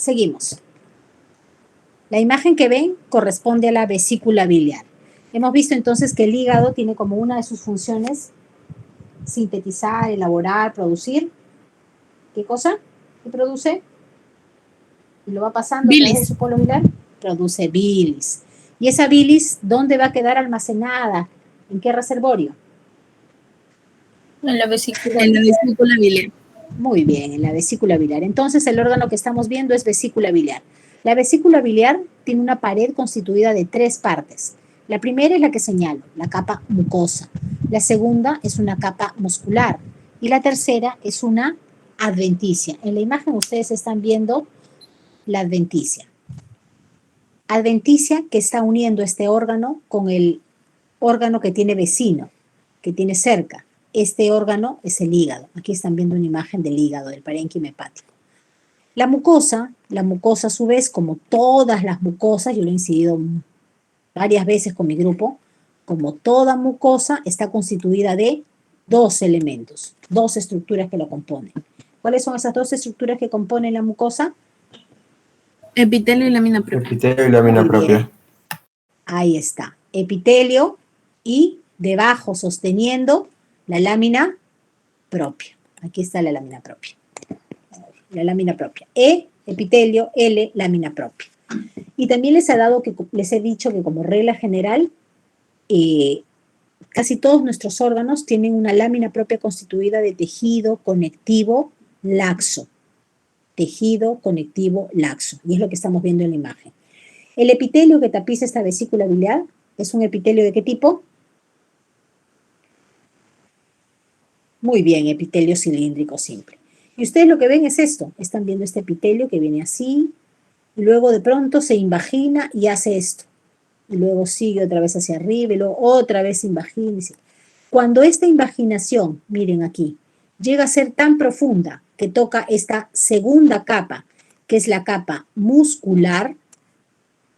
Seguimos. La imagen que ven corresponde a la vesícula biliar. Hemos visto entonces que el hígado tiene como una de sus funciones sintetizar, elaborar, producir. ¿Qué cosa? ¿Qué produce? Y lo va pasando a través de su polo biliar. Produce bilis. ¿Y esa bilis dónde va a quedar almacenada? ¿En qué reservorio? En la vesícula biliar. Muy bien, en la vesícula biliar. Entonces, el órgano que estamos viendo es vesícula biliar. La vesícula biliar tiene una pared constituida de 3 partes. La primera es la que señalo, la capa mucosa. La segunda es una capa muscular. Y la tercera es una adventicia. En la imagen ustedes están viendo la adventicia. Adventicia que está uniendo este órgano con el órgano que tiene vecino, que tiene cerca. Este órgano es el hígado. Aquí están viendo una imagen del hígado, del parénquima hepático. La mucosa a su vez, como todas las mucosas, yo lo he incidido varias veces con mi grupo, como toda mucosa está constituida de 2 elementos, 2 estructuras que lo componen. ¿Cuáles son esas 2 estructuras que componen la mucosa? Epitelio y lámina propia. Epitelio y lámina propia. Ahí está. Epitelio y debajo sosteniendo la lámina propia. Aquí está la lámina propia. La lámina propia. E, epitelio, L, lámina propia. Y también les he dicho que como regla general, casi todos nuestros órganos tienen una lámina propia constituida de tejido conectivo laxo. Tejido conectivo laxo. Y es lo que estamos viendo en la imagen. El epitelio que tapiza esta vesícula biliar es un epitelio ¿de qué tipo? Muy bien, epitelio cilíndrico simple. Y ustedes lo que ven es esto. Están viendo este epitelio que viene así, y luego de pronto se invagina y hace esto. Y luego sigue otra vez hacia arriba, y luego otra vez invagina. Cuando esta invaginación, miren aquí, llega a ser tan profunda que toca esta segunda capa, que es la capa muscular,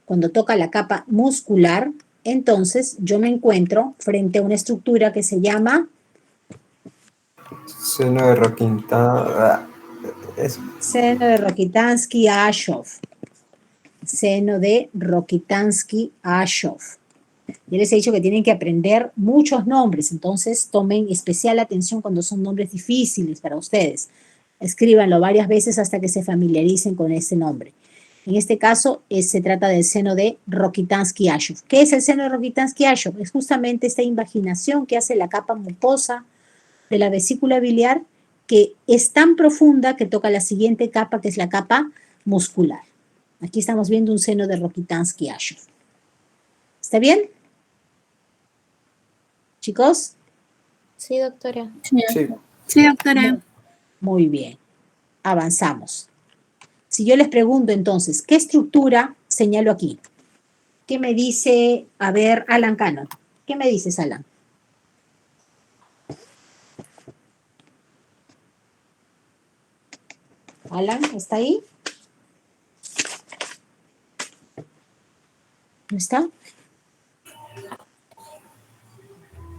cuando toca la capa muscular, entonces yo me encuentro frente a una estructura que se llama Seno de seno de Rokitansky-Ashov. Seno de Rokitansky-Ashov. Yo les he dicho que tienen que aprender muchos nombres, entonces tomen especial atención cuando son nombres difíciles para ustedes. Escríbanlo varias veces hasta que se familiaricen con ese nombre. En este caso, se trata del seno de Rokitansky-Ashov. ¿Qué es el seno de Rokitansky-Ashov? Es justamente esta invaginación que hace la capa mucosa de la vesícula biliar, que es tan profunda que toca la siguiente capa, que es la capa muscular. Aquí estamos viendo un seno de Rokitansky-Ashov. ¿Está bien? ¿Chicos? Sí, doctora. Sí, doctora. Muy bien. Avanzamos. Si yo les pregunto entonces, ¿qué estructura señalo aquí? ¿Qué me dice, a ver, Alan Cano? ¿Qué me dices, Alan? Alan, ¿está ahí? ¿No está?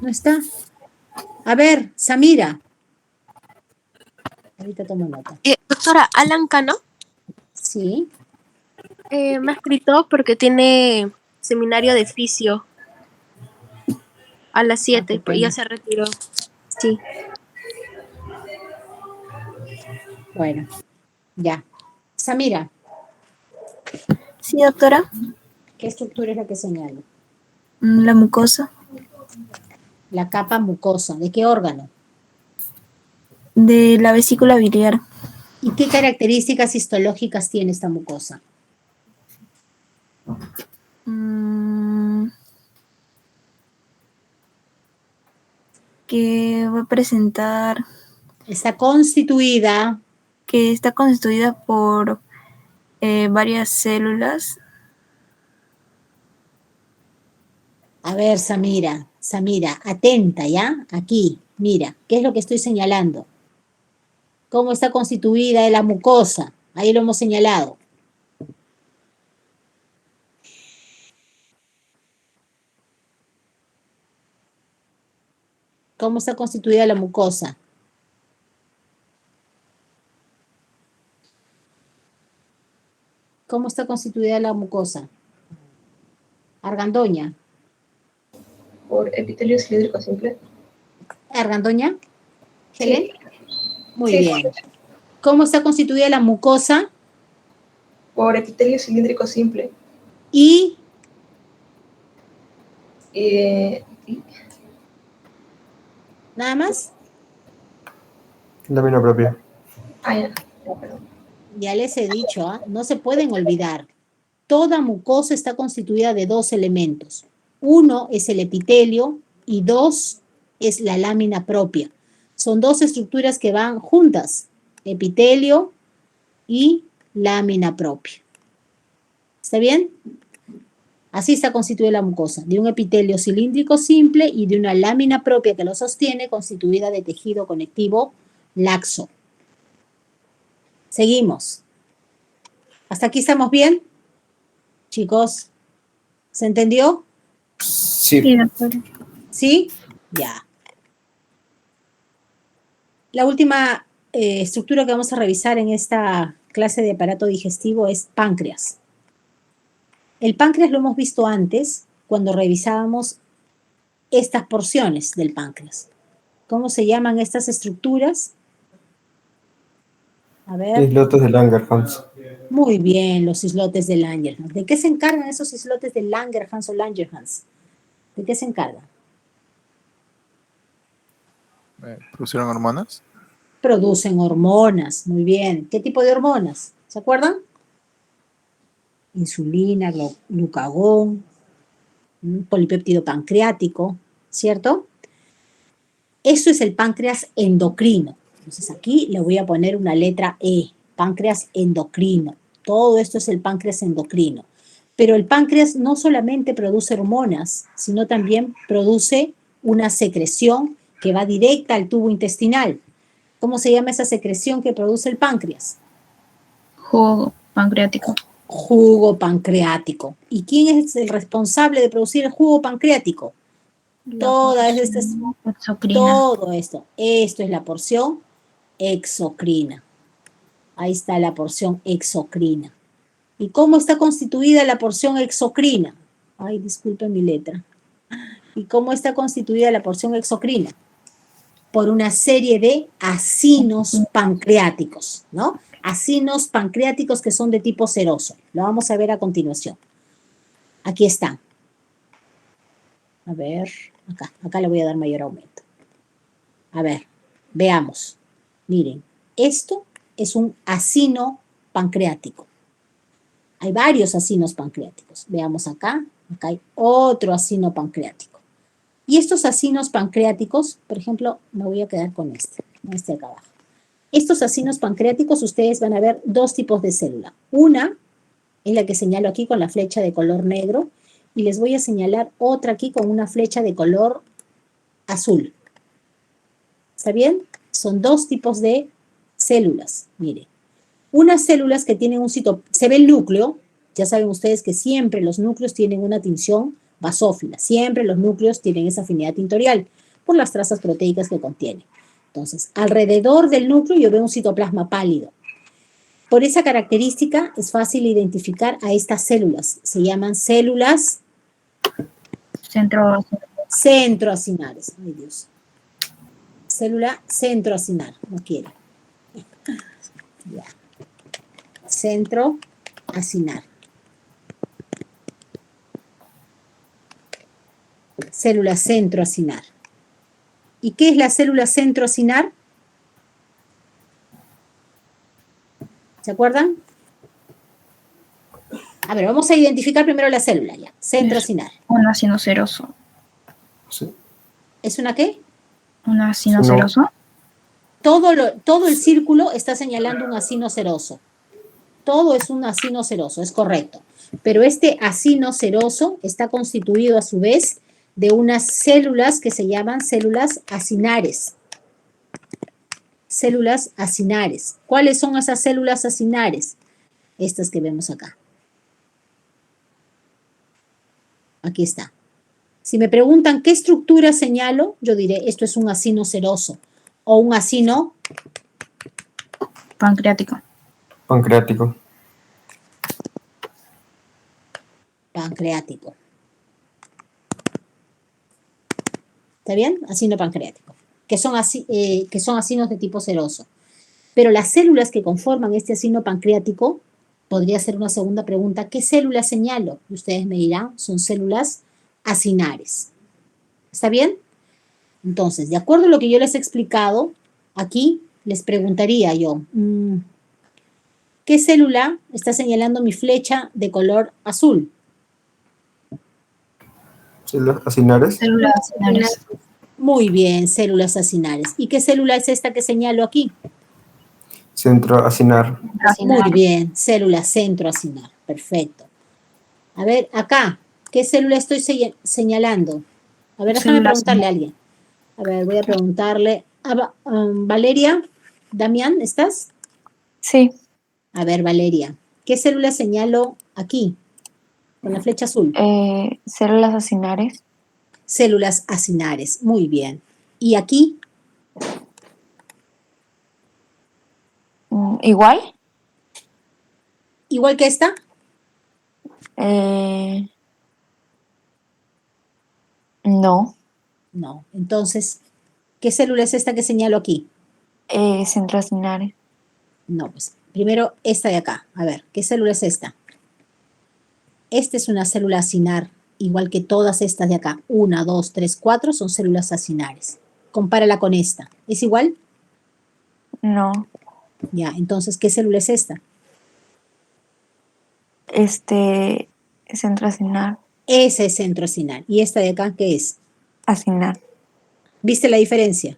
¿No está? A ver, Samira. Ahorita tomo nota. Doctora, Alan Cano Sí. me ha escrito porque tiene seminario de fisio a las 7, pero ya se retiró. Sí. Bueno, ya. Samira, Sí, doctora. ¿qué estructura es la que señalo? La mucosa. La capa mucosa. ¿De qué órgano? De la vesícula biliar. ¿Y qué características histológicas tiene esta mucosa? Que va a presentar... Está constituida... Que está constituida por varias células. A ver, Samira, atenta, ¿ya? Aquí, mira, ¿qué es lo que estoy señalando? ¿Cómo está constituida la mucosa? Ahí lo hemos señalado. ¿Cómo está constituida la mucosa? ¿Cómo está constituida la mucosa? Argandoña. Por epitelio cilíndrico simple. ¿Argandoña? ¿Helen? Muy Sí. bien. ¿Cómo está constituida la mucosa? Por epitelio cilíndrico simple. Y nada más. Lámina propia. Ya, perdón. Ya les he dicho, no se pueden olvidar. Toda mucosa está constituida de dos elementos. Uno es el epitelio y dos es la lámina propia. Son dos estructuras que van juntas, epitelio y lámina propia. ¿Está bien? Así está constituida la mucosa, de un epitelio cilíndrico simple y de una lámina propia que lo sostiene, constituida de tejido conectivo laxo. Seguimos. ¿Hasta aquí estamos bien? Chicos, ¿se entendió? Sí. Sí, doctor. ¿Sí? Ya. La última estructura que vamos a revisar en esta clase de aparato digestivo es páncreas. El páncreas lo hemos visto antes cuando revisábamos estas porciones del páncreas. ¿Cómo se llaman estas estructuras? A ver. Islotes de Langerhans. Muy bien, los islotes de Langerhans. ¿De qué se encargan esos islotes de Langerhans o Langerhans? ¿De qué se encargan? ¿Producieron hormonas? Producen hormonas, muy bien. ¿Qué tipo de hormonas? ¿Se acuerdan? Insulina, glucagón, polipéptido pancreático, ¿cierto? Eso es el páncreas endocrino. Entonces aquí le voy a poner una letra E, páncreas endocrino. Todo esto es el páncreas endocrino. Pero el páncreas no solamente produce hormonas, sino también produce una secreción que va directa al tubo intestinal. ¿Cómo se llama esa secreción que produce el páncreas? Jugo pancreático. Jugo pancreático. ¿Y quién es el responsable de producir el jugo pancreático? Todas estas, Exocrina. todo esto. Esto es la porción exocrina. Ahí está la porción exocrina. ¿Y cómo está constituida la porción exocrina? Ay, disculpen mi letra. ¿Y cómo está constituida la porción exocrina? Por una serie de acinos pancreáticos, ¿no? Acinos pancreáticos que son de tipo seroso. Lo vamos a ver a continuación. Aquí están. A ver, acá le voy a dar mayor aumento. A ver, veamos. Miren, esto es un acino pancreático. Hay varios acinos pancreáticos. Veamos acá hay otro acino pancreático. Y estos acinos pancreáticos, por ejemplo, me voy a quedar con este acá abajo. Estos acinos pancreáticos, ustedes van a ver dos tipos de célula. Una es la que señalo aquí con la flecha de color negro y les voy a señalar otra aquí con una flecha de color azul. ¿Está bien? Son dos tipos de células, miren. Unas células que tienen un se ve el núcleo, ya saben ustedes que siempre los núcleos tienen una tinción basófila, siempre los núcleos tienen esa afinidad tintorial por las trazas proteicas que contienen. Entonces, alrededor del núcleo yo veo un citoplasma pálido. Por esa característica es fácil identificar a estas células. Se llaman células centroacinares. Ay, Dios. Célula centroacinar, no quiero. Ya. Centroacinar. Célula centroacinar. ¿Y qué es la célula centroacinar? ¿Se acuerdan? A ver, vamos a identificar primero la célula ya. Centroacinar. Un acino seroso. Sí. ¿Es una qué? Un acino No. seroso. Todo el círculo está señalando un acino seroso. Todo es un acino seroso, es correcto. Pero este acino seroso está constituido a su vez de unas células que se llaman células acinares. Células acinares. ¿Cuáles son esas células acinares? Estas que vemos acá. Aquí está. Si me preguntan qué estructura señalo, yo diré esto es un acino seroso o un acino Pancreático. Pancreático. pancreático. ¿Está bien? Acino pancreático, que son acinos de tipo seroso. Pero las células que conforman este acino pancreático, podría ser una segunda pregunta, ¿qué células señalo? Y ustedes me dirán, son células acinares. ¿Está bien? Entonces, de acuerdo a lo que yo les he explicado, aquí les preguntaría yo, ¿qué célula está señalando mi flecha de color azul? Células acinares. Células acinares. Muy bien, células acinares. ¿Y qué célula es esta que señalo aquí? Centro acinar. Muy bien, célula centroacinar. Perfecto. A ver, acá, ¿qué célula estoy señalando? A ver, déjame Célula preguntarle a alguien. A ver, voy a preguntarle. Valeria, Damián, ¿estás? Sí, A ver, Valeria, ¿qué célula señalo aquí? Con la flecha azul. células acinares. Células acinares. Muy bien. ¿Y aquí? Igual. ¿Igual que esta? No. No. Entonces, ¿qué célula es esta que señalo aquí? Centroacinares. No, pues primero esta de acá. A ver, ¿qué célula es esta? Esta es una célula acinar, igual que todas estas de acá. 1, 2, 3, 4 son células acinares. Compárala con esta. ¿Es igual? No. Ya, entonces, ¿qué célula es esta? Centroacinar. Ese es centroacinar. ¿Y esta de acá qué es? Acinar. ¿Viste la diferencia?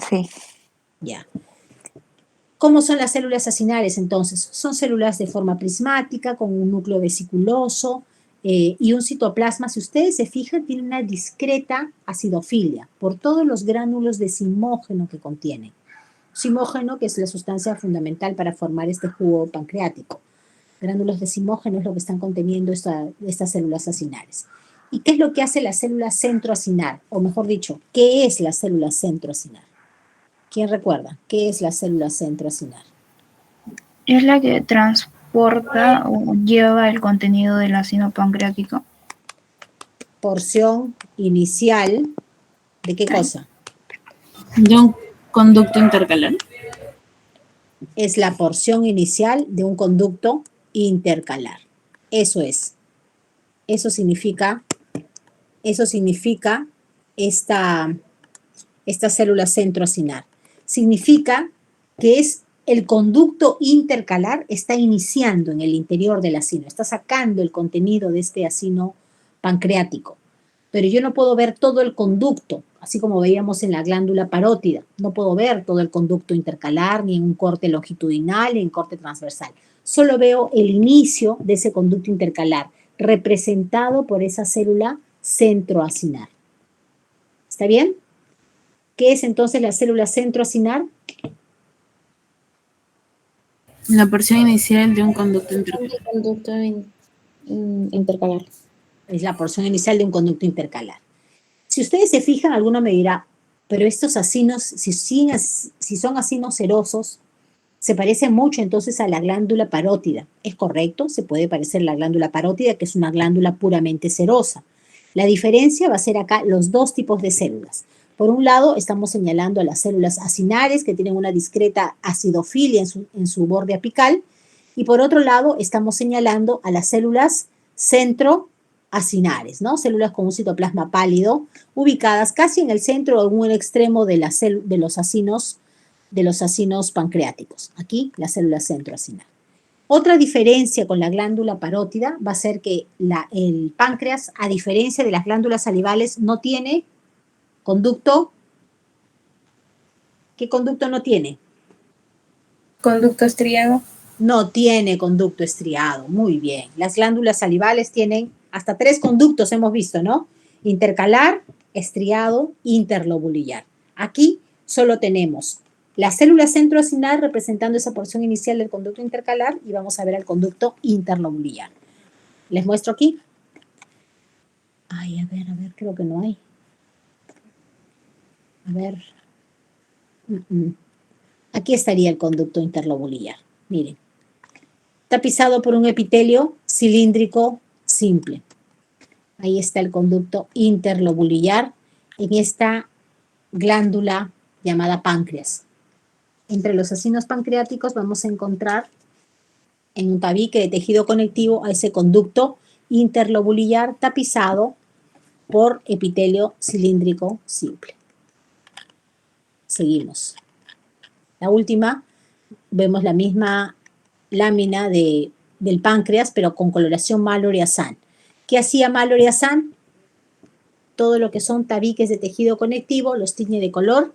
Sí. Ya. ¿Cómo son las células acinares entonces? Son células de forma prismática, con un núcleo vesiculoso y un citoplasma. Si ustedes se fijan, tiene una discreta acidofilia por todos los gránulos de zimógeno que contienen. Zimógeno, que es la sustancia fundamental para formar este jugo pancreático. Gránulos de zimógeno es lo que están conteniendo estas células acinares. ¿Y qué es lo que hace la célula centroacinar? O mejor dicho, ¿qué es la célula centroacinar? ¿Quién recuerda? ¿Qué es la célula centroacinar? Es la que transporta o lleva el contenido del ácido pancreático. Porción inicial, ¿de qué cosa? De un conducto intercalar. Es la porción inicial de un conducto intercalar. Eso es. Eso significa esta célula centroacinar. Significa que es el conducto intercalar está iniciando en el interior del acino, está sacando el contenido de este acino pancreático. Pero yo no puedo ver todo el conducto, así como veíamos en la glándula parótida. No puedo ver todo el conducto intercalar, ni en un corte longitudinal, ni en corte transversal. Solo veo el inicio de ese conducto intercalar, representado por esa célula centroacinar. ¿Está bien? ¿Qué es entonces la célula centroacinar? La porción inicial de un conducto intercalar. Intercalar. Es la porción inicial de un conducto intercalar. Si ustedes se fijan, alguno me dirá, pero estos acinos, si son acinos serosos, se parecen mucho entonces a la glándula parótida. ¿Es correcto? Se puede parecer a la glándula parótida, que es una glándula puramente serosa. La diferencia va a ser acá los dos tipos de células. Por un lado, estamos señalando a las células acinares, que tienen una discreta acidofilia en su borde apical, y por otro lado, estamos señalando a las células centroacinares, ¿no? Células con un citoplasma pálido, ubicadas casi en el centro o en un extremo de los acinos pancreáticos. Aquí, la célula centroacinar. Otra diferencia con la glándula parótida va a ser que el páncreas, a diferencia de las glándulas salivales, no tiene conducto. ¿Qué conducto no tiene? Conducto estriado. No tiene conducto estriado. Muy bien. Las glándulas salivales tienen hasta 3 conductos, hemos visto, ¿no? Intercalar, estriado, interlobulillar. Aquí solo tenemos la célula centroacinar representando esa porción inicial del conducto intercalar y vamos a ver al conducto interlobulillar. Les muestro aquí. Ay, a ver, creo que no hay. A ver. Aquí estaría el conducto interlobulillar. Miren. Tapizado por un epitelio cilíndrico simple. Ahí está el conducto interlobulillar en esta glándula llamada páncreas. Entre los acinos pancreáticos vamos a encontrar en un tabique de tejido conectivo a ese conducto interlobulillar tapizado por epitelio cilíndrico simple. Seguimos. La última, vemos la misma lámina del páncreas, pero con coloración Mallory-Hassan. ¿Qué hacía Mallory-Hassan? Todo lo que son tabiques de tejido conectivo los tiñe de color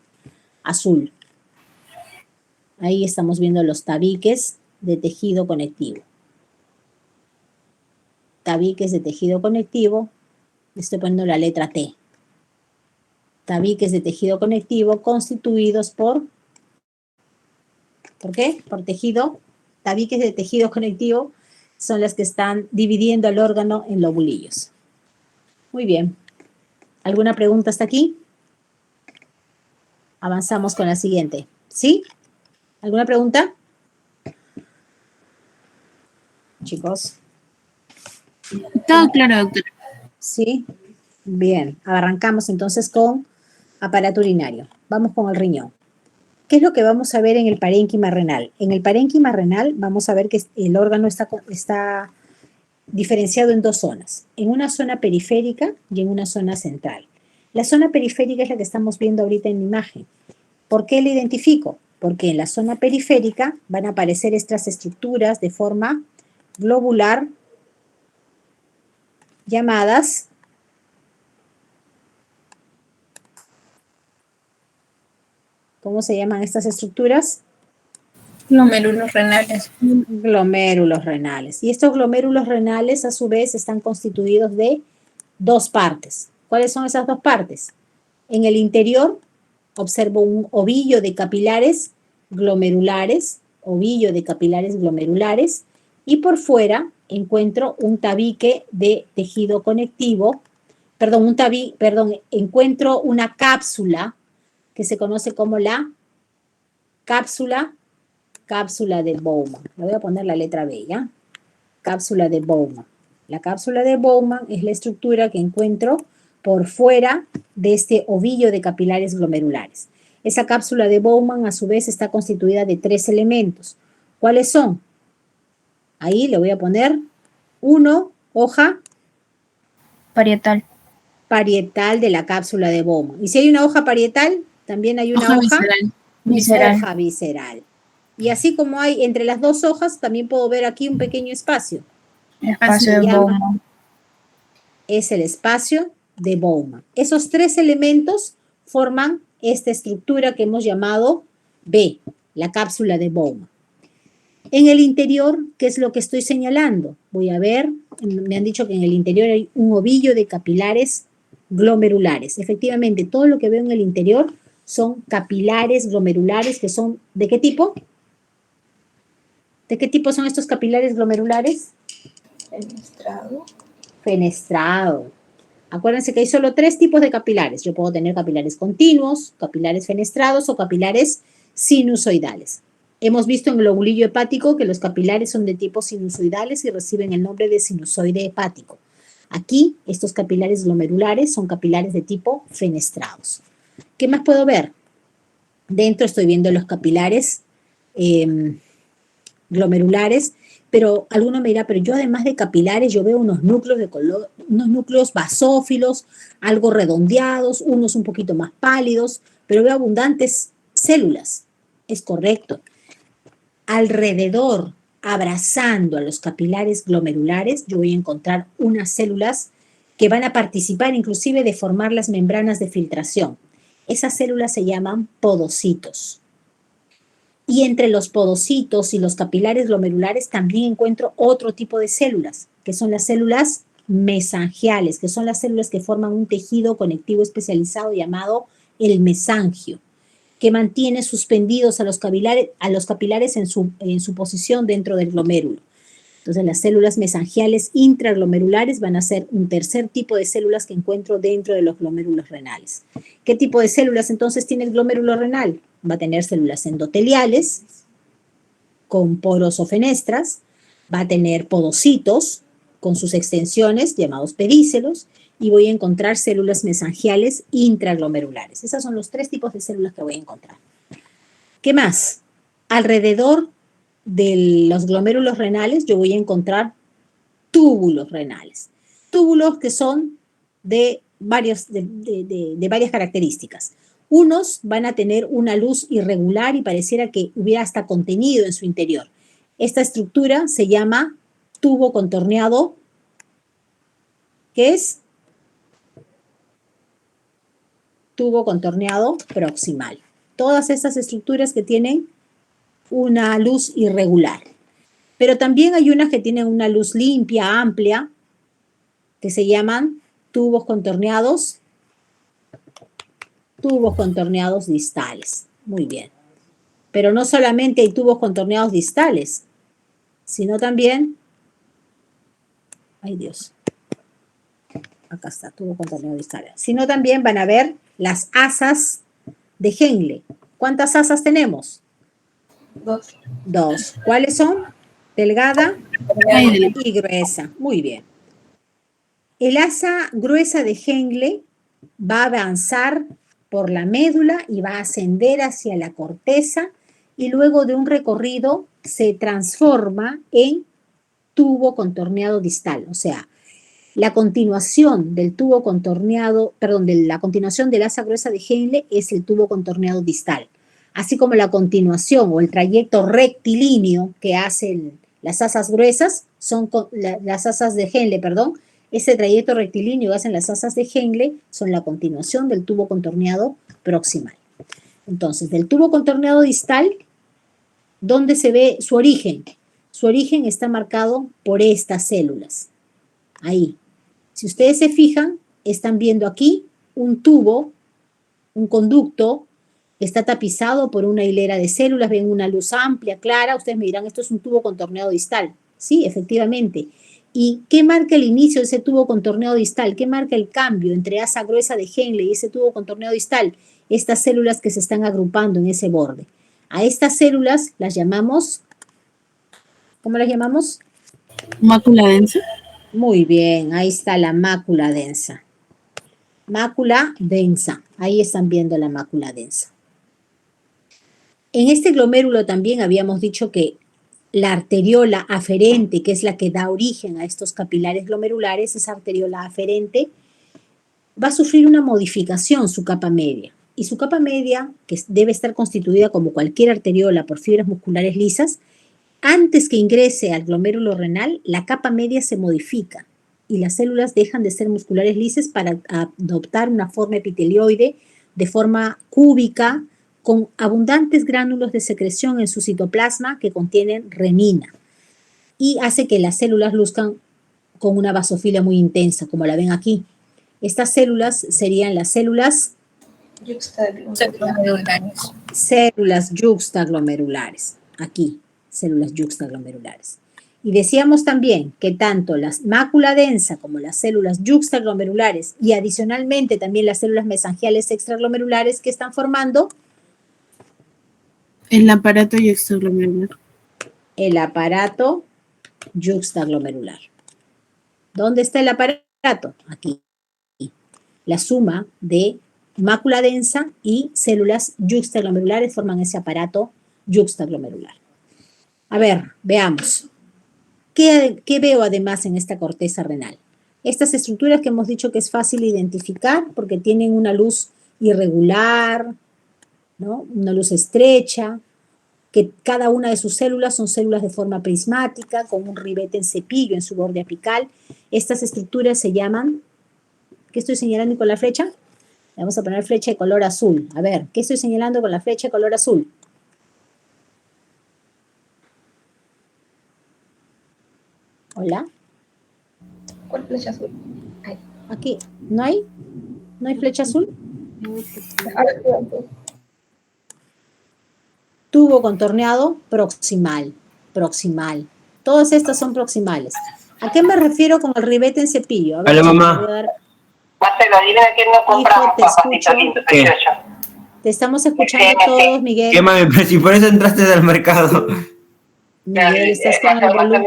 azul. Ahí estamos viendo los tabiques de tejido conectivo. Tabiques de tejido conectivo, estoy poniendo la letra T. Tabiques de tejido conectivo constituidos ¿por qué? Por tejido. Tabiques de tejido conectivo son las que están dividiendo el órgano en lobulillos. Muy bien. ¿Alguna pregunta hasta aquí? Avanzamos con la siguiente. ¿Sí? ¿Alguna pregunta? Chicos. Todo claro, doctora. ¿Sí? Bien. Arrancamos entonces con aparato urinario. Vamos con el riñón. ¿Qué es lo que vamos a ver en el parénquima renal? En el parénquima renal vamos a ver que el órgano está diferenciado en dos zonas, en una zona periférica y en una zona central. La zona periférica es la que estamos viendo ahorita en la imagen. ¿Por qué la identifico? Porque en la zona periférica van a aparecer estas estructuras de forma globular llamadas ¿cómo se llaman estas estructuras? Glomérulos renales. Glomérulos renales. Y estos glomérulos renales, a su vez, están constituidos de dos partes. ¿Cuáles son esas dos partes? En el interior observo un ovillo de capilares glomerulares, y por fuera encuentro un tabique de tejido conectivo, encuentro una cápsula que se conoce como la cápsula de Bowman. Le voy a poner la letra B, ¿ya? Cápsula de Bowman. La cápsula de Bowman es la estructura que encuentro por fuera de este ovillo de capilares glomerulares. Esa cápsula de Bowman, a su vez, está constituida de tres elementos. ¿Cuáles son? Ahí le voy a poner 1, hoja Parietal. parietal de la cápsula de Bowman. Y si hay una hoja parietal, también hay una hoja Visceral. hoja visceral. Y así como hay entre las dos hojas, también puedo ver aquí un pequeño espacio. Espacio de Bowman. Es el espacio de Bowman. Esos tres elementos forman esta estructura que hemos llamado B, la cápsula de Bowman. En el interior, ¿qué es lo que estoy señalando? Voy a ver, me han dicho que en el interior hay un ovillo de capilares glomerulares. Efectivamente, todo lo que veo en el interior son capilares glomerulares que son, ¿de qué tipo? ¿De qué tipo son estos capilares glomerulares? Fenestrado. Fenestrado. Acuérdense que hay solo tres tipos de capilares. Yo puedo tener capilares continuos, capilares fenestrados o capilares sinusoidales. Hemos visto en el lobulillo hepático que los capilares son de tipo sinusoidales y reciben el nombre de sinusoide hepático. Aquí, estos capilares glomerulares son capilares de tipo fenestrados. ¿Qué más puedo ver? Dentro estoy viendo los capilares glomerulares, pero alguno me dirá, pero yo además de capilares, yo veo unos núcleos de color, unos núcleos basófilos, algo redondeados, unos un poquito más pálidos, pero veo abundantes células. Es correcto. Alrededor, abrazando a los capilares glomerulares, yo voy a encontrar unas células que van a participar inclusive de formar las membranas de filtración. Esas células se llaman podocitos. Y entre los podocitos y los capilares glomerulares también encuentro otro tipo de células, que son las células mesangiales, que son las células que forman un tejido conectivo especializado llamado el mesangio, que mantiene suspendidos a los capilares en su posición dentro del glomérulo. Entonces, las células mesangiales intraglomerulares van a ser un tercer tipo de células que encuentro dentro de los glomérulos renales. ¿Qué tipo de células entonces tiene el glomérulo renal? Va a tener células endoteliales con poros o fenestras, va a tener podocitos con sus extensiones llamados pedícelos, y voy a encontrar células mesangiales intraglomerulares. Esos son los 3 tipos de células que voy a encontrar. ¿Qué más? Alrededor de los glomérulos renales yo voy a encontrar túbulos renales. Túbulos que son de varias características. Unos van a tener una luz irregular y pareciera que hubiera hasta contenido en su interior. Esta estructura se llama tubo contorneado, ¿qué es? Tubo contorneado proximal. Todas estas estructuras que tienen una luz irregular. Pero también hay unas que tienen una luz limpia, amplia, que se llaman tubos contorneados distales. Muy bien. Pero no solamente hay tubos contorneados distales, sino también, ay Dios, acá está, tubo contorneado distal, sino también van a ver las asas de Henle. ¿Cuántas asas tenemos? 2. 2. ¿Cuáles son? Delgada y gruesa. Muy bien. El asa gruesa de Henle va a avanzar por la médula y va a ascender hacia la corteza y luego de un recorrido se transforma en tubo contorneado distal. O sea, la continuación del tubo contorneado, perdón, la continuación del asa gruesa de Henle es el tubo contorneado distal. Así como la continuación o el trayecto rectilíneo que hacen las asas gruesas, son las asas de Henle, perdón, ese trayecto rectilíneo que hacen las asas de Henle son la continuación del tubo contorneado proximal. Entonces, del tubo contorneado distal, ¿dónde se ve su origen? Su origen está marcado por estas células. Ahí. Si ustedes se fijan, están viendo aquí un tubo, un conducto que está tapizado por una hilera de células, ven una luz amplia, clara, ustedes me dirán, esto es un tubo contorneado distal. Sí, efectivamente. ¿Y qué marca el inicio de ese tubo contorneado distal? ¿Qué marca el cambio entre asa gruesa de Henle y ese tubo contorneado distal? Estas células que se están agrupando en ese borde. A estas células las llamamos, ¿cómo las llamamos? Mácula densa. Muy bien, ahí está la mácula densa. Mácula densa, ahí están viendo la mácula densa. En este glomérulo también habíamos dicho que la arteriola aferente, que es la que da origen a estos capilares glomerulares, esa arteriola aferente, va a sufrir una modificación, su capa media. Y su capa media, que debe estar constituida como cualquier arteriola por fibras musculares lisas, antes que ingrese al glomérulo renal, la capa media se modifica y las células dejan de ser musculares lisas para adoptar una forma epitelioide de forma cúbica, con abundantes gránulos de secreción en su citoplasma que contienen renina y hace que las células luzcan con una basofilia muy intensa, como la ven aquí. Estas células serían las células yuxtaglomerulares. Aquí, células yuxtaglomerulares. Y decíamos también que tanto la mácula densa como las células yuxtaglomerulares y adicionalmente también las células mesangiales extraglomerulares que están formando El aparato yuxtaglomerular. el aparato yuxtaglomerular. ¿Dónde está el aparato? Aquí. La suma de mácula densa y células yuxtaglomerulares forman ese aparato yuxtaglomerular. A ver, veamos. ¿Qué veo además en esta corteza renal? Estas estructuras que hemos dicho que es fácil identificar porque tienen una luz irregular, ¿no? Una luz estrecha, que cada una de sus células son células de forma prismática, con un ribete en cepillo en su borde apical. Estas estructuras se llaman, ¿qué estoy señalando con la flecha? Le vamos a poner flecha de color azul. A ver, ¿qué estoy señalando con la flecha de color azul? ¿Hola? ¿Cuál flecha azul? Ahí. Aquí, ¿no hay? ¿No hay flecha azul? Tubo contorneado proximal, proximal. Todas estas son proximales. ¿A qué me refiero con el ribete en cepillo? A ver, Hola, mamá. voy a dar- Marcelo, dile de quién no compramos, Hijo, te papacito escucho. lindo, ¿Qué? precioso. Te estamos escuchando todos, Miguel. ¿Qué mami? Pero si por eso entraste al mercado. Miguel, estás con el volumen.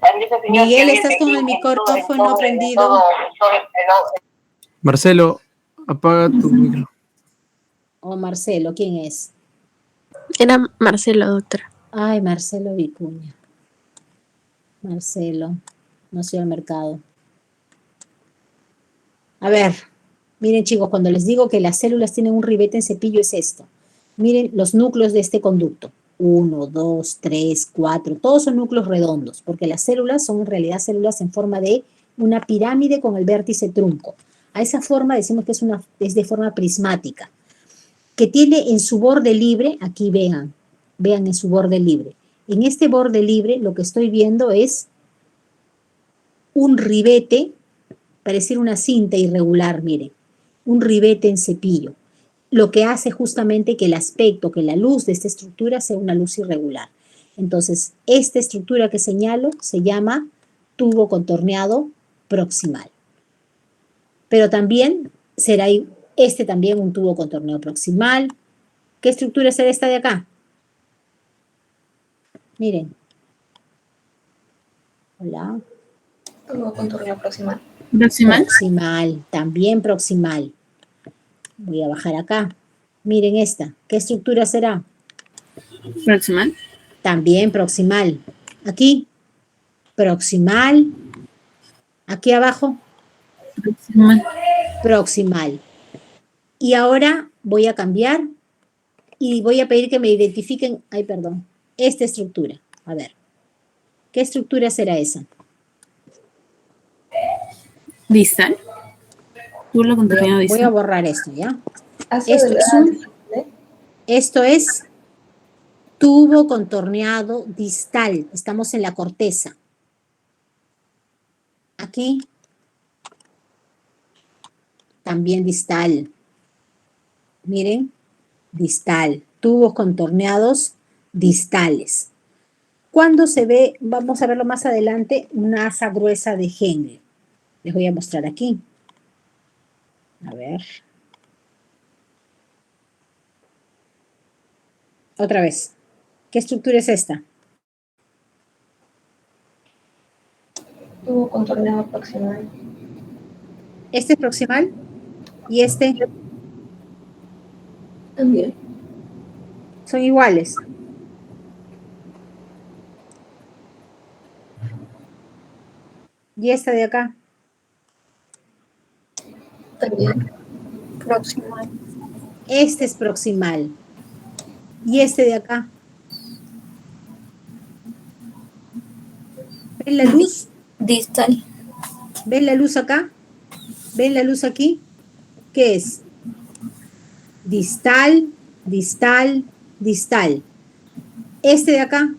Dice, señor, Miguel, que estás con el micrófono prendido. todo Marcelo, apaga tu micro. O Marcelo, ¿quién es? Era Marcelo, doctora. Ay, Marcelo Vicuña. Marcelo, no soy al mercado. A ver, miren chicos, cuando les digo que las células tienen un ribete en cepillo es esto. Miren los núcleos de este conducto. 1, 2, 3, 4, todos son núcleos redondos, porque las células son en realidad células en forma de una pirámide con el vértice trunco. A esa forma decimos que es de forma prismática, que tiene en su borde libre, aquí vean en su borde libre. En este borde libre lo que estoy viendo es un ribete, pareciera una cinta irregular, miren, un ribete en cepillo, lo que hace justamente que el aspecto, que la luz de esta estructura sea una luz irregular. Entonces, esta estructura que señalo se llama tubo contorneado proximal. Pero también será también un tubo contorneado proximal. ¿Qué estructura será esta de acá? Miren. Hola. Tubo contorneo proximal. ¿Proximal? Proximal, también proximal. Voy a bajar acá. Miren esta. ¿Qué estructura será? ¿Proximal? También proximal. Aquí, proximal. Aquí abajo, Proximal. proximal. Y ahora voy a cambiar y voy a pedir que me identifiquen, esta estructura. A ver, ¿qué estructura será esa? ¿Distal? Tú lo contorneado Voy a distal. borrar esto, ¿ya? Ácido Esto es tubo contorneado distal. Estamos en la corteza. Aquí, también distal. Miren, distal. Tubos contorneados distales. Cuando se ve, vamos a verlo más adelante, una asa gruesa de Henle. Les voy a mostrar aquí. A ver. Otra vez. ¿Qué estructura es esta? tubo contorneado proximal. Este es proximal y este También. son iguales. Y esta de acá. También. Proximal. Este es proximal. Y este de acá. ¿Ven la luz? Distal. ¿Ven la luz acá? ¿Ven la luz aquí? ¿Qué es? Distal, distal, distal. Este de acá.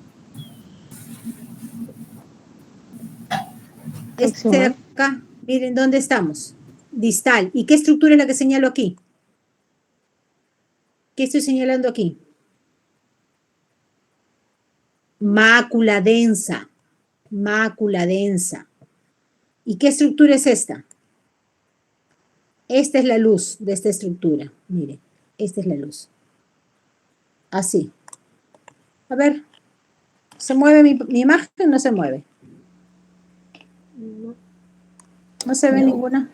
Este de acá. Miren dónde estamos. Distal. ¿Y qué estructura es la que señalo aquí? ¿Qué estoy señalando aquí? Mácula densa. Mácula densa. ¿Y qué estructura es esta? Esta es la luz de esta estructura. Mire, esta es la luz. Así. A ver, ¿se mueve mi imagen? No se mueve. No se ve ninguna.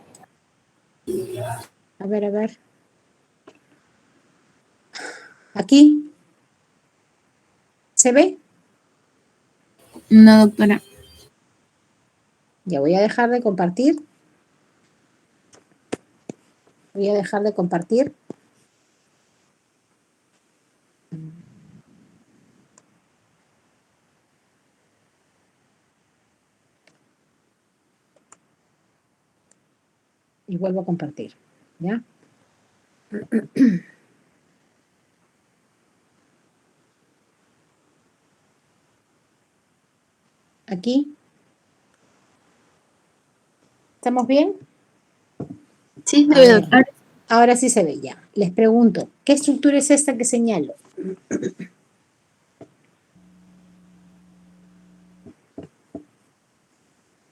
A ver, a ver. Aquí. ¿Se ve? No, doctora. Ya voy a dejar de compartir. Voy a dejar de compartir. Y vuelvo a compartir. ¿Ya? Aquí. ¿Estamos bien? Sí, A debe ver, doctora. ahora sí se ve ya. Les pregunto, ¿qué estructura es esta que señalo?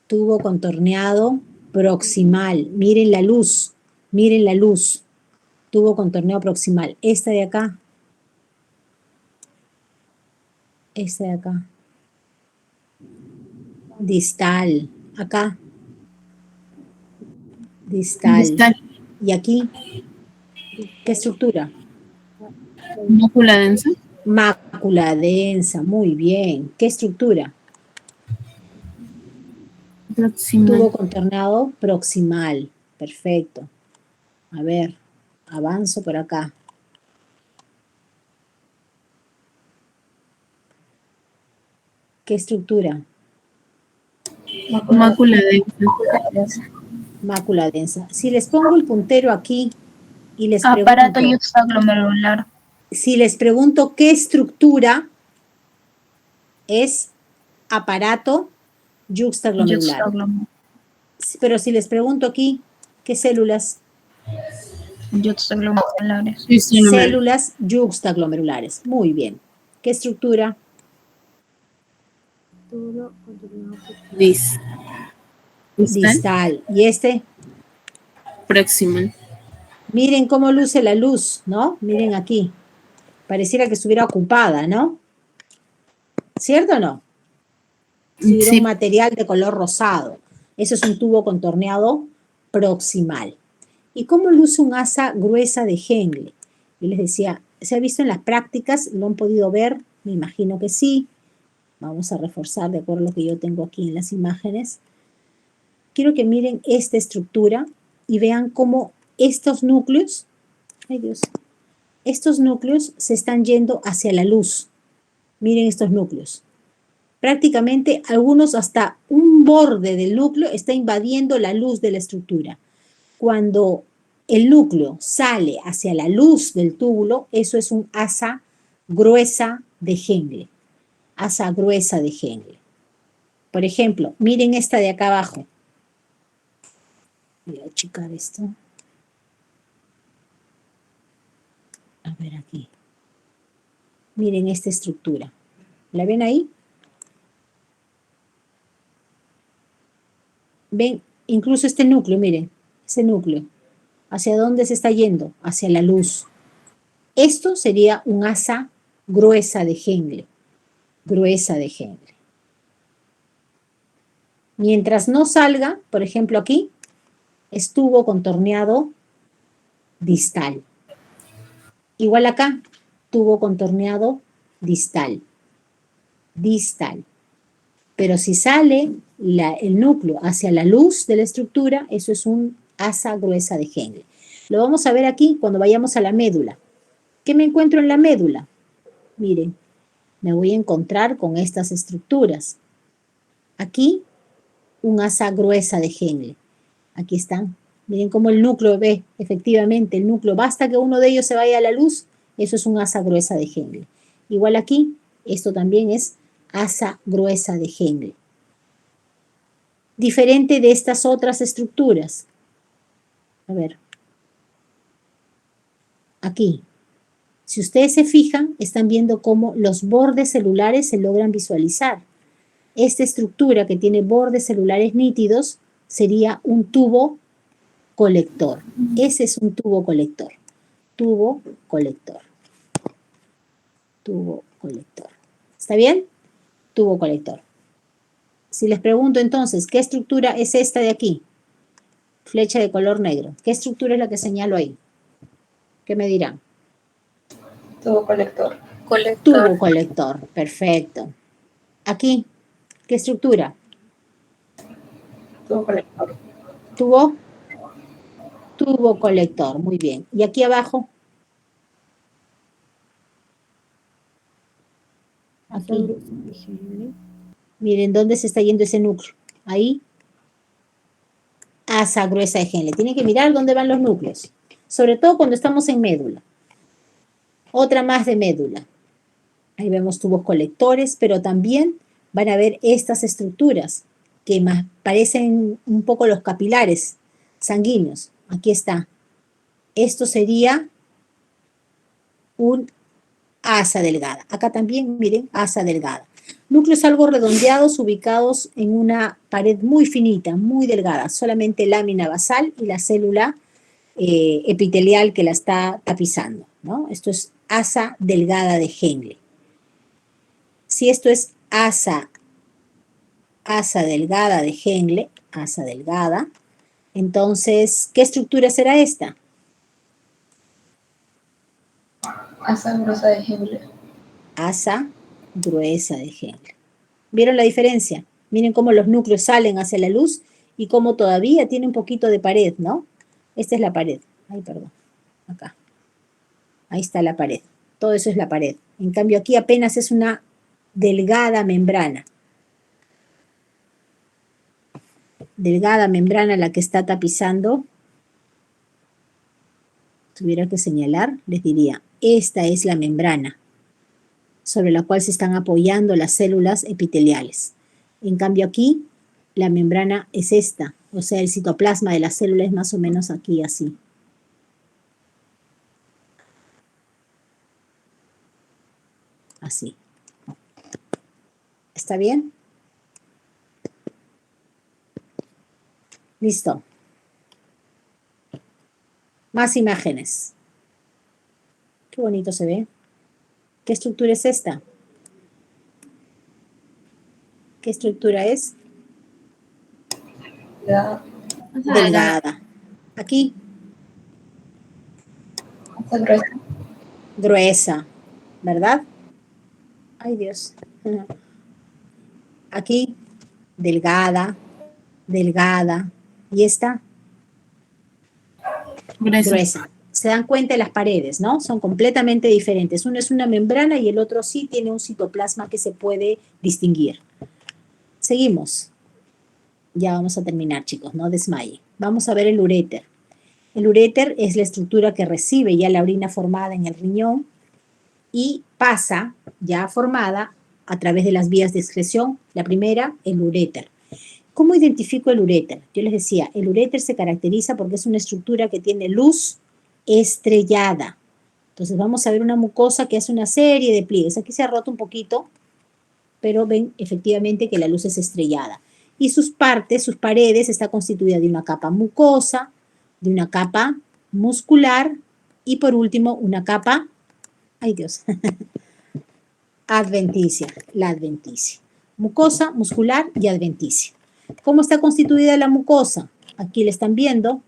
Tubo contorneado proximal. Miren la luz. Miren la luz. Tubo contorneado proximal. Esta de acá. Esta de acá. Distal. Acá. Distal. Distal. ¿Y aquí? ¿Qué estructura? Mácula densa. Mácula densa. Muy bien. ¿Qué estructura? Proximal. Tubo contorneado proximal. Perfecto. A ver, avanzo por acá. ¿Qué estructura? Mácula densa. Mácula densa. Si les pongo el puntero aquí y les Aparato pregunto, yuxtaglomerular. si les pregunto qué estructura es aparato yuxtaglomerular. Pero si les pregunto aquí, ¿qué células? Yuxtaglomerulares. Células yuxtaglomerulares. Muy bien. ¿Qué estructura? Distal. ¿Y este? Proximal. Miren cómo luce la luz, ¿no? Miren aquí. Pareciera que estuviera ocupada, ¿no? ¿Cierto o no? Si hubiera un material de color rosado. Eso es un tubo contorneado proximal. ¿Y cómo luce un asa gruesa de Henle? Yo les decía, ¿se ha visto en las prácticas? ¿Lo han podido ver? Me imagino que sí. Vamos a reforzar de acuerdo a lo que yo tengo aquí en las imágenes. Quiero que miren esta estructura y vean cómo estos núcleos, ay Dios, estos núcleos se están yendo hacia la luz. Miren estos núcleos. Prácticamente algunos hasta un borde del núcleo está invadiendo la luz de la estructura. Cuando el núcleo sale hacia la luz del túbulo, eso es un asa gruesa de Henle. Asa gruesa de Henle. Por ejemplo, miren esta de acá abajo. Voy a achicar esto. A ver aquí. Miren esta estructura. ¿La ven ahí? Ven, incluso este núcleo, miren, ese núcleo. ¿Hacia dónde se está yendo? Hacia la luz. Esto sería un asa gruesa de Henle. Gruesa de Henle. Mientras no salga, por ejemplo aquí, es tubo contorneado distal. Igual acá, tubo contorneado distal. Distal. Pero si sale el núcleo hacia la luz de la estructura, eso es un asa gruesa de Henle. Lo vamos a ver aquí cuando vayamos a la médula. ¿Qué me encuentro en la médula? Miren, me voy a encontrar con estas estructuras. Aquí, un asa gruesa de Henle. Aquí están. Miren cómo el núcleo ve, efectivamente, el núcleo, basta que uno de ellos se vaya a la luz, eso es un asa gruesa de Henle. Igual aquí, esto también es asa gruesa de Henle. Diferente de estas otras estructuras. A ver. Aquí. Si ustedes se fijan, están viendo cómo los bordes celulares se logran visualizar. Esta estructura que tiene bordes celulares nítidos sería un tubo colector. Ese es un tubo colector. Tubo colector. Tubo colector. ¿Está bien? Tubo colector. Si les pregunto entonces, ¿qué estructura es esta de aquí? Flecha de color negro. ¿Qué estructura es la que señalo ahí? ¿Qué me dirán? Tubo colector. Tubo colector. Perfecto. Aquí, ¿qué estructura? Tubo colector. Tubo colector. Muy bien. ¿Y aquí abajo? Aquí. Miren dónde se está yendo ese núcleo. Ahí. Asa gruesa de Henle. Tienen que mirar dónde van los núcleos. Sobre todo cuando estamos en médula. Otra más de médula. Ahí vemos tubos colectores, pero también van a ver estas estructuras que más parecen un poco los capilares sanguíneos. Aquí está. Esto sería un asa delgada. Acá también, miren, asa delgada. Núcleos algo redondeados ubicados en una pared muy finita, muy delgada, solamente lámina basal y la célula epitelial que la está tapizando, ¿no? Esto es asa delgada de Henle. Si esto es asa asa delgada de Henle, asa delgada. Entonces, ¿qué estructura será esta? Asa gruesa de Henle. Asa gruesa de Henle. ¿Vieron la diferencia? Miren cómo los núcleos salen hacia la luz y cómo todavía tiene un poquito de pared, ¿no? Esta es la pared. Ay, perdón. Acá. Ahí está la pared. Todo eso es la pared. En cambio, aquí apenas es una delgada membrana. Delgada membrana la que está tapizando. Si tuviera que señalar, les diría, esta es la membrana sobre la cual se están apoyando las células epiteliales. En cambio aquí, la membrana es esta, o sea, el citoplasma de la célula es más o menos aquí, así. Así. ¿Está bien? Listo. Más imágenes. Qué bonito se ve. ¿Qué estructura es esta? ¿Qué estructura es? Delgada. Aquí. Asa gruesa. Gruesa. ¿Verdad? Ay, Dios. Aquí. Delgada. Delgada. ¿Y esta? Gruesa. Se dan cuenta de las paredes, ¿no? Son completamente diferentes. Uno es una membrana y el otro sí tiene un citoplasma que se puede distinguir. Seguimos. Ya vamos a terminar, chicos, no desmaye. Vamos a ver el uréter. El uréter es la estructura que recibe ya la orina formada en el riñón y pasa ya formada a través de las vías de excreción. La primera, el uréter. ¿Cómo identifico el uréter? Yo les decía, el uréter se caracteriza porque es una estructura que tiene luz estrellada. Entonces vamos a ver una mucosa que hace una serie de pliegues. Aquí se ha roto un poquito, pero ven efectivamente que la luz es estrellada. Y sus partes, sus paredes, está constituida de una capa mucosa, de una capa muscular y por último una capa, ay Dios, adventicia, la adventicia. Mucosa, muscular y adventicia. ¿Cómo está constituida la mucosa? Aquí le están viendo.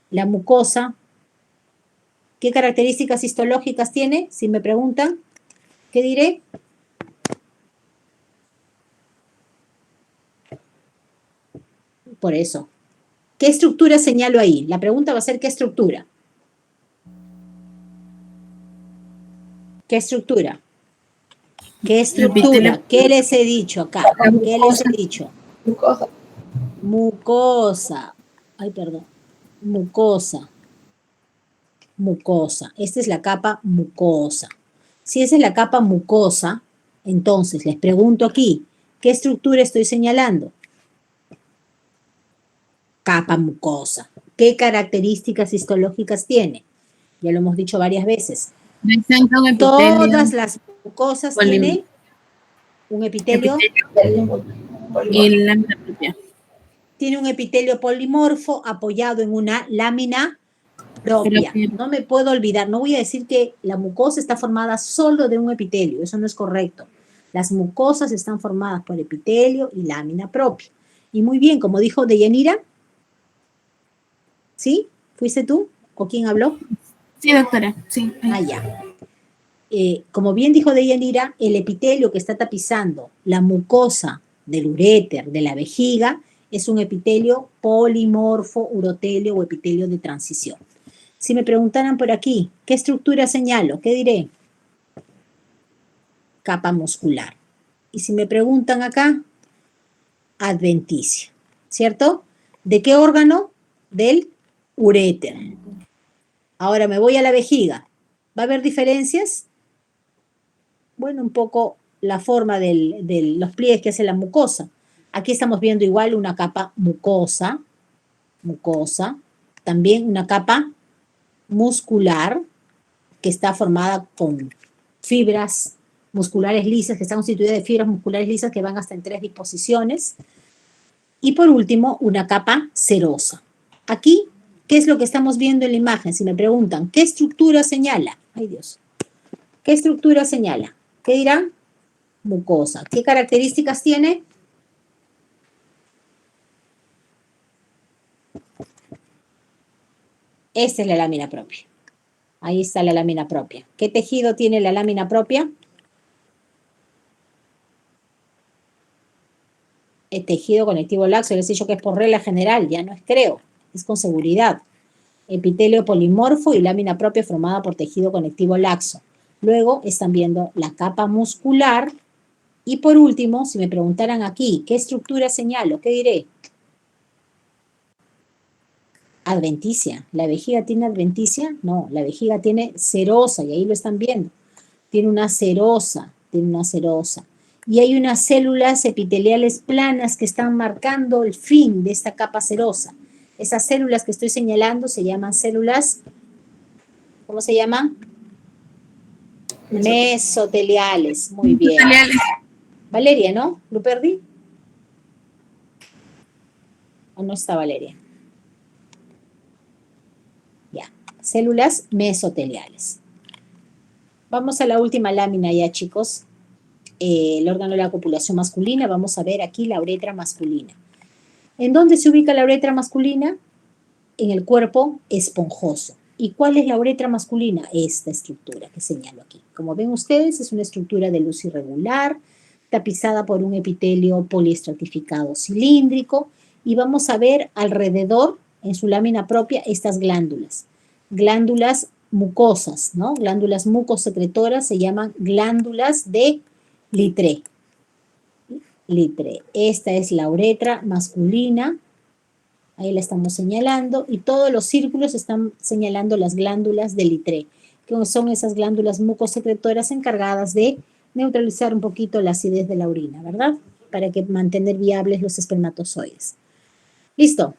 La mucosa, ¿qué características histológicas tiene? Si me preguntan, ¿qué diré? Por eso. ¿Qué estructura señalo ahí? La pregunta va a ser ¿qué estructura? ¿Qué estructura? ¿Qué estructura? ¿Qué les he dicho acá? ¿Qué les he dicho? Mucosa. Mucosa. Ay, perdón. Mucosa. Mucosa. Esta es la capa mucosa. Si esa es la capa mucosa, entonces les pregunto aquí, ¿qué estructura estoy señalando? Capa mucosa. ¿Qué características histológicas tiene? Ya lo hemos dicho varias veces. Todas las mucosas tienen un epitelio. Y lámina propia. Tiene un epitelio polimorfo apoyado en una lámina propia. No me puedo olvidar, no voy a decir que la mucosa está formada solo de un epitelio, eso no es correcto. Las mucosas están formadas por epitelio y lámina propia. Y muy bien, como dijo Deyanira, ¿sí? ¿Fuiste tú? ¿O quién habló? Sí, doctora, sí. Ah, ya. Como bien dijo Deyanira, el epitelio que está tapizando la mucosa del uréter, de la vejiga, es un epitelio polimorfo, urotelio o epitelio de transición. Si me preguntaran por aquí, ¿qué estructura señalo? ¿Qué diré? Capa muscular. Y si me preguntan acá, adventicia, ¿cierto? ¿De qué órgano? Del uréter. Ahora me voy a la vejiga. ¿Va a haber diferencias? Bueno, un poco la forma de los pliegues que hace la mucosa. Aquí estamos viendo igual una capa mucosa, también una capa muscular que está formada con fibras musculares lisas, que está constituida de fibras musculares lisas que van hasta en 3 disposiciones. Y por último, una capa serosa. Aquí, ¿qué es lo que estamos viendo en la imagen? Si me preguntan, ¿qué estructura señala? Ay, Dios. ¿Qué estructura señala? ¿Qué dirán? Mucosa. ¿Qué características tiene? Esta es la lámina propia. Ahí está la lámina propia. ¿Qué tejido tiene la lámina propia? El tejido conectivo laxo, les he dicho que es por regla general, ya no es creo, es con seguridad. Epitelio polimorfo y lámina propia formada por tejido conectivo laxo. Luego están viendo la capa muscular. Y por último, si me preguntaran aquí, ¿qué estructura señalo? ¿Qué diré? Adventicia. ¿La vejiga tiene adventicia? No, la vejiga tiene serosa, y ahí lo están viendo. Tiene una serosa. Y hay unas células epiteliales planas que están marcando el fin de esta capa serosa. Esas células que estoy señalando se llaman células, ¿cómo se llaman? Mesoteliales. Muy bien. Valeria, ¿no? ¿Lo perdí? ¿O no está Valeria? Ya, células mesoteliales. Vamos a la última lámina ya, chicos. El órgano de la copulación masculina. Vamos a ver aquí la uretra masculina. ¿En dónde se ubica la uretra masculina? En el cuerpo esponjoso. ¿Y cuál es la uretra masculina? Esta estructura que señalo aquí. Como ven ustedes, es una estructura de luz irregular, tapizada por un epitelio poliestratificado cilíndrico, y vamos a ver alrededor, en su lámina propia, estas glándulas. Glándulas mucosas, ¿no? Glándulas mucosecretoras se llaman glándulas de Littré. Esta es la uretra masculina. Ahí la estamos señalando. Y todos los círculos están señalando las glándulas de Littré, que son esas glándulas mucosecretoras encargadas de neutralizar un poquito la acidez de la orina, ¿verdad? Para que mantener viables los espermatozoides. ¿Listo?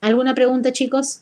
¿Alguna pregunta, chicos?